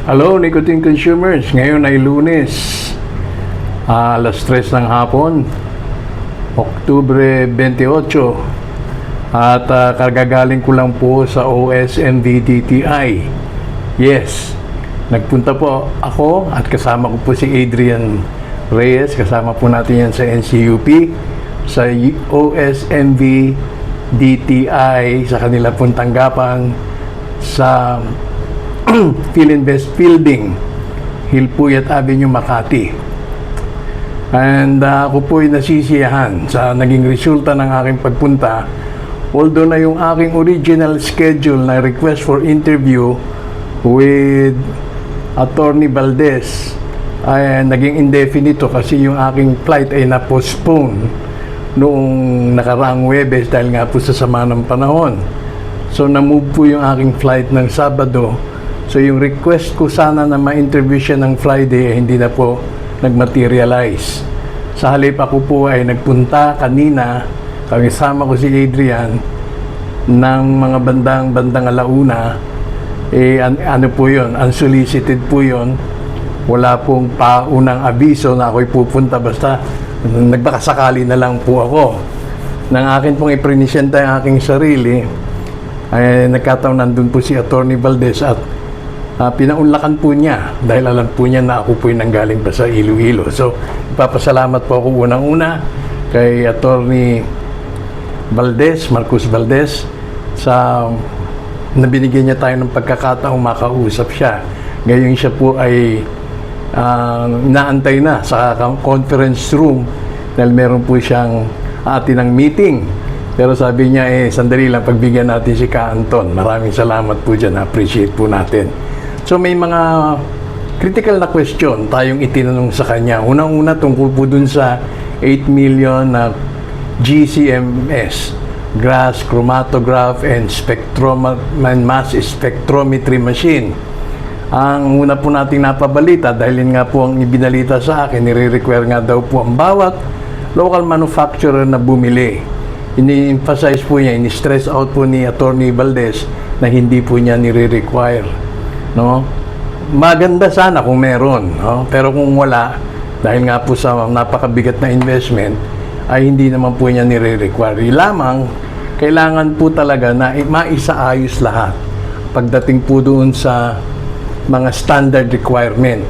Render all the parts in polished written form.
Hello, nicotine consumers. Ngayon ay Lunes, alas 3 ng hapon, Oktubre 28. At kagagaling ko lang po sa OSMV-DTI. Yes, nagpunta po ako at kasama ko po si Adrian Reyes. Kasama po natin yan sa NCUP, sa OSMV-DTI, sa kanila pong tanggapan sa Philinvest Building, Hilpuyat Avenue, Makati. And ako po ay nasisiyahan sa naging resulta ng aking pagpunta. Although na yung aking original schedule na request for interview with Attorney Valdez ay naging indefinite kasi yung aking flight ay na-postpone noong nakaraang Huwebes dahil nga po sa sama ng panahon. So na-move po yung aking flight ng Sabado. So yung request ko sana na ma-interview siya ng Friday hindi na po nag-materialize. Sa halip ako po ay nagpunta kanina, kasama ko si Adrian, ng mga bandang alauna. Ano po yun, unsolicited po yun. Wala pong paunang abiso na ako'y pupunta, basta nagbakasakali na lang po ako. Nang akin pong iprinisyenta ang aking sarili, ay nagkataon nandun po si Attorney Valdez at pinaunlakan po niya dahil alam po niya na ako po yung nanggaling pa sa Iloilo. So, ipapasalamat po ako unang-una kay Attorney Valdez, Marcos Valdez, sa nabinigyan niya tayo ng pagkakataong makausap siya. Ngayon siya po ay naantay na sa conference room dahil meron po siyang atin ng meeting. Pero sabi niya, sandali lang, pagbigyan natin si Ka Anton. Maraming salamat po dyan, appreciate po natin. So may mga critical na question tayong itinanong sa kanya. Unang-una tungkol po dun sa 8 million na GCMS, Gas Chromatograph and Mass Spectrometry Machine. Ang una po nating napabalita, dahil nga po ang ibinalita sa akin, nire-require nga daw po ang bawat local manufacturer na bumili. Ini-emphasize po niya, ini-stress out po ni Attorney Valdez na hindi po niya nire-require. No? Maganda sana kung meron, no? Pero kung wala, dahil nga po sa napakabigat na investment, ay hindi naman po niya nire-require. Lamang, kailangan po talaga na maisaayos lahat pagdating po doon sa mga standard requirement.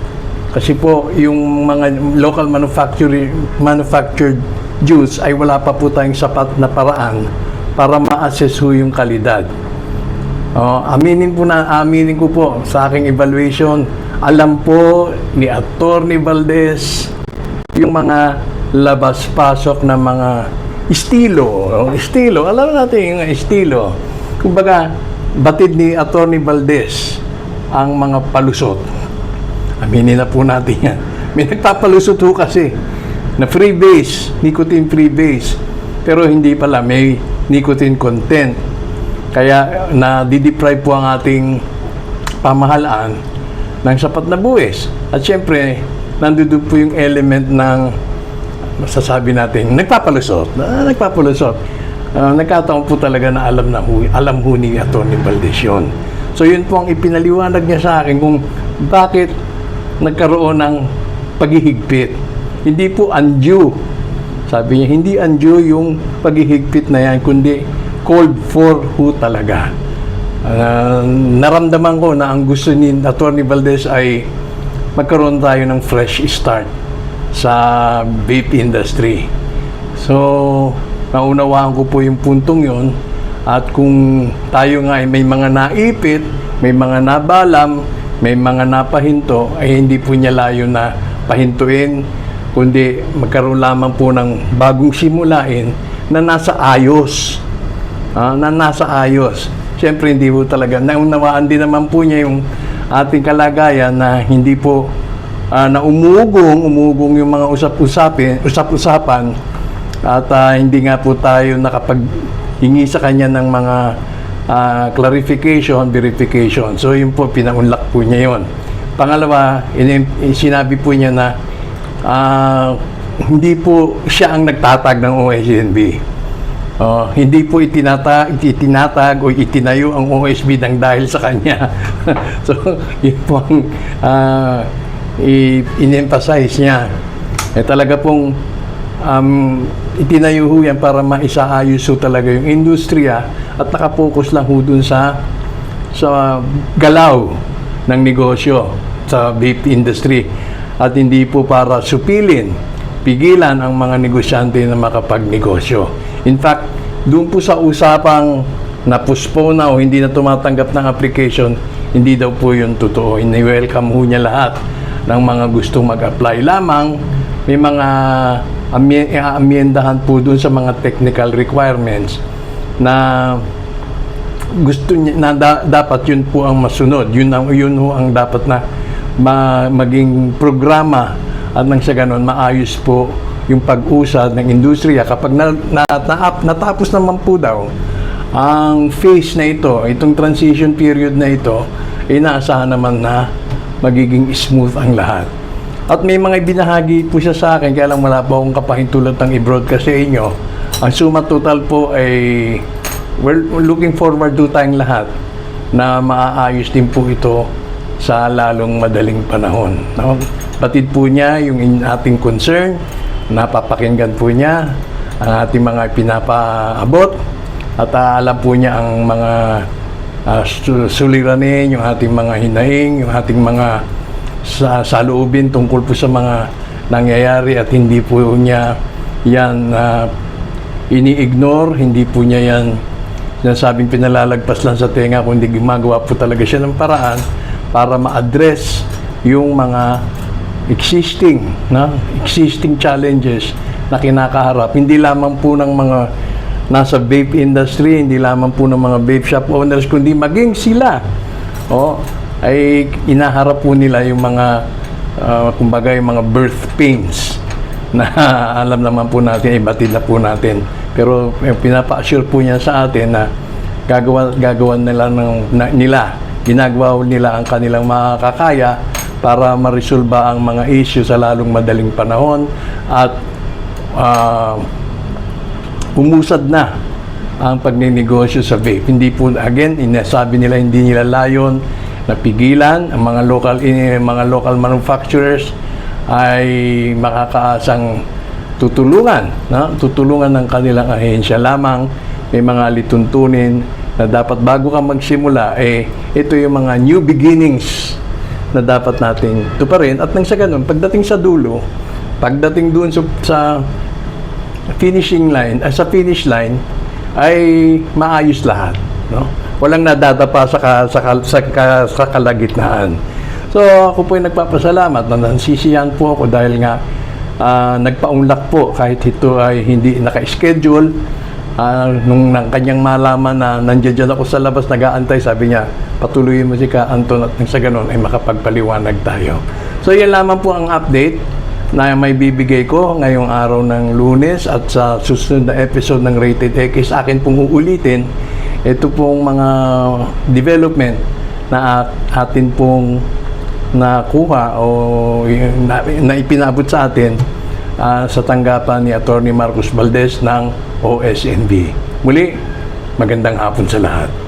Kasi po, yung mga local manufactured juice ay wala pa po tayong sapat na paraan para ma-assess ho yung kalidad. Aminin ko po sa aking evaluation, alam po ni Attorney Valdez yung mga labas-pasok na mga estilo. Alam natin yung estilo. Kumbaga, batid ni Attorney Valdez ang mga palusot. Aminin na po natin yan. May nagpapalusot ho kasi na freebase, nicotine freebase, pero hindi pala, may nicotine content. Kaya na-deprive po ang ating pamahalaan ng sapat na buwis. At syempre, nandun po yung element ng masasabi natin, nagpapalusot. Nagkataon po talaga na alam ho ni Atty. Valdez yun. So yun po ang ipinaliwanag niya sa akin kung bakit nagkaroon ng paghihigpit. Hindi po undue. Sabi niya, hindi undue yung paghihigpit na yan, kundi called for ho talaga. Naramdaman ko na ang gusto ni Atty. Valdez ay magkaroon tayo ng fresh start sa vape industry. So, naunawaan ko po yung puntong yon. At kung tayo nga ay may mga naipit, may mga nabalam, may mga napahinto, ay hindi po niya layo na pahintuin, kundi magkaroon lamang po ng bagong simulain na nasa ayos. Siyempre hindi po talaga. Naunawaan din naman po niya yung ating kalagayan na hindi po na umugong yung mga usap-usapan at hindi nga po tayo nakapaghingi sa kanya ng mga clarification, verification. So yun po, pinaunlak po niya yun. Pangalawa, sinabi po niya na hindi po siya ang nagtatag ng OSMV. Hindi po itinatag o itinayo ang OSB ng dahil sa kanya. So, yun po ang in-emphasize niya. Talaga pong itinayo ho yan para maisaayos ho talaga yung industriya at nakapokus lang ho dun sa galaw ng negosyo sa vape industry at hindi po para pigilan ang mga negosyante na makapagnegosyo. In fact, doon po sa usapang na-postpone na o hindi na tumatanggap ng application, hindi daw po yun totoo. Ini-welcome ho niya lahat ng mga gustong mag-apply. Lamang may mga amiendahan po doon sa mga technical requirements na gusto niya na dapat yun po ang masunod. Yun ho ang dapat na maging programa at nang sa ganun maayos po yung pag-usad ng industriya. Kapag natapos naman po daw ang phase na ito, itong transition period na ito, inaasahan naman na magiging smooth ang lahat. At may mga ibinahagi po siya sa akin, kaya lang wala po akong kapahintulot ng i-broadcast sa inyo. Ang suma total po ay we're looking forward to tayong lahat na maaayos din po ito sa lalong madaling panahon. Batid po niya yung ating concern, napapakinggan po niya ang ating mga pinapaabot at alam po niya ang mga suliranin, yung ating mga hinaing, yung ating mga saloobin tungkol po sa mga nangyayari at hindi po niya yan ini-ignore, hindi po niya yan sinasabing pinalalagpas lang sa tenga, kundi gumagawa po talaga siya ng paraan para ma-address yung mga existing challenges na kinakaharap. Hindi lamang po ng mga nasa vape industry, hindi lamang po ng mga vape shop owners, kundi maging sila ay inaharap po nila yung mga kumbaga yung mga birth pains na alam naman po natin, ibatid na po natin. Pero pinapa-assure po niya sa atin na gagawan ginagawa nila ang kanilang makakaya para maresolba ang mga issue sa lalong madaling panahon at umusad na ang pagninegosyo sa vape. Hindi po, again, inasabi nila hindi nila layon na pigilan ang mga local manufacturers ay makakaasang tutulungan ng kanilang ahensya. Lamang may mga lituntunin na dapat bago ka magsimula, ito yung mga new beginnings na dapat nating tuparin. At nang sa ganun, pagdating sa dulo, pagdating doon sa finish line, ay maayos lahat. Walang nadadapa sa kalagitnaan. So, ako po ay nagpapasalamat na nansisiyan po ako dahil nga nagpaunlak po kahit ito ay hindi naka-schedule. Nung kanyang malaman na nandiyan ako sa labas, nag-aantay, sabi niya, patuloyin mo si Ka Anton at sa ganun ay makapagpaliwanag tayo. So, yan lamang po ang update na may bibigay ko ngayong araw ng Lunes at sa susunod na episode ng Rated X. Akin pong uulitin ito pong mga development na atin pong nakuha o na ipinabot sa atin sa tanggapan ni Attorney Marcos Valdez ng OSNV. Muli, magandang hapon sa lahat.